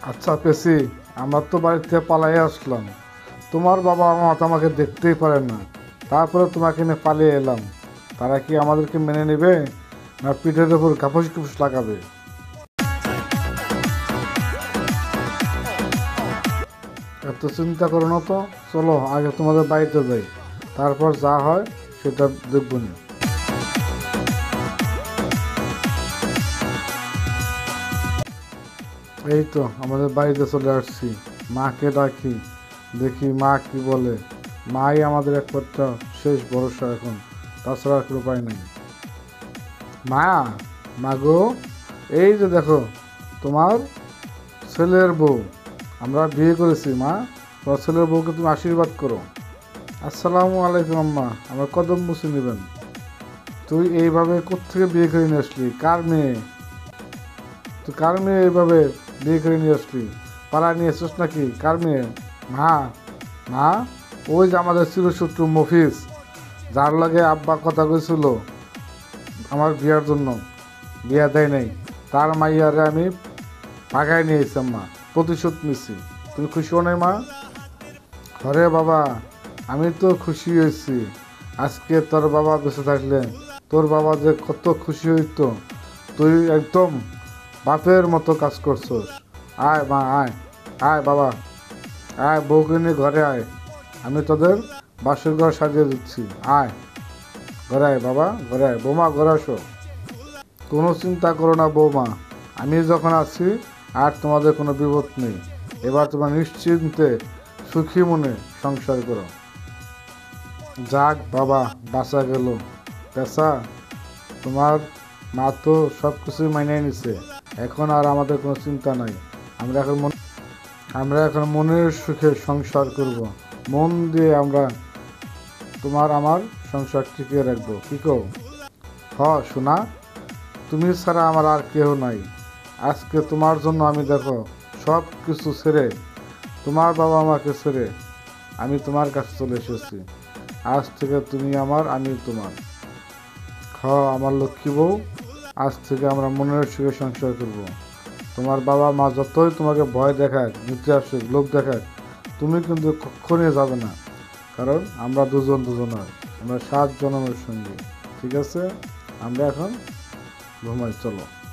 আচ্ছা পেশি, আমরা তো বাড়ি থেকে পালাই আসলাম। তোমার বাবা মা তো আমাকে দেখতেই পারে না, তারপরে তোমাকে নিয়ে পালিয়ে এলাম। তারা কি আমাদেরকে মেনে নেবে, না পিঠের ওপর কাপুস কুপুস লাগাবে? এত চিন্তা করো না তো, চলো আগে তোমাদের বাড়িতে যাই, তারপর যা হয় সেটা দেখব নি। এই তো আমাদের বাড়িতে চলে আসছি। মাকে ডাকি, দেখি মা কি বলে। মাই আমাদের একমাত্র শেষ ভরসা এখন, তাছাড়া আর কোনো উপায় নেই। মা, মা গো, এই যে দেখো তোমার ছেলের বউ, আমরা বিয়ে করেছি। মা, তোমার ছেলের বউকে তুমি আশীর্বাদ করো। আসসালামু আলাইকুম আম্মা, আমার কদম মুছে নেবেন। তুই এইভাবে কোত্থেকে বিয়ে করে নিয়ে আসলি? কার মেয়ে? তুই কার মেয়ে এইভাবে বিয়ে করে নিয়ে আসলি? পাড়া নিয়ে এসছিস নাকি? কার মেয়ে? মা, মা, ওই যে আমাদের চিরশত্রু মফিজ, যার লাগে আব্বা কথা কইছিল আমার বিয়ার জন্য, বিয়া দেয় নাই, তার মাইয়ারে আমি ভাগায় নিয়ে এসেছি আম্মা, প্রতিশোধ নিছি। তুমি খুশি হও নাই মা? আরে বাবা, আমি তো খুশি হয়েছি। আজকে তোর বাবা বেঁচে থাকলে তোর বাবা যে কত খুশি হইতো। তুই একদম বাপের মতো কাজ করছস। আয় মা, আয়, আয় বাবা, আয় বউকে নিয়ে ঘরে আয়। আমি তোদের বাসর ঘর সাজিয়ে দিচ্ছি। আয় ঘরে, আয় বাবা, ঘরে আয়। বৌমা, ঘরে আসো। কোনো চিন্তা করো না বৌমা, আমি যখন আছি আর তোমাদের কোনো বিপদ নেই। এবার তোমরা নিশ্চিন্তে সুখী মনে সংসার করো। যাক বাবা, বাঁচা গেল। পেশা, তোমার মা তো সব কিছুই মানিয়ে নিছে, এখন আর আমাদের কোনো চিন্তা নাই। আমরা এখন মনের সুখে সংসার করব। মন দিয়ে আমরা তোমার আমার সংসার টিকিয়ে রাখবো। কি কও? শোনা, তুমি ছাড়া আমার আর কেউ নাই। আজকে তোমার জন্য আমি দেখো সব কিছু ছেড়ে, তোমার বাবা মাকে ছেড়ে আমি তোমার কাছে চলে এসেছি। আজ থেকে তুমি আমার, আমি তোমার। আমার লক্ষ্মী বউ, আজ থেকে আমরা মনের সুখে সংসার করব। তোমার বাবা মা যতই তোমাকে ভয় দেখাক, নিতে আসুক, লোভ দেখাক, তুমি কিন্তু কখনই যাবে না। কারণ আমরা দুজন দুজনার, আমরা 7 জনমের সঙ্গী। ঠিক আছে, আমরা এখন ঘুমাই, চলো।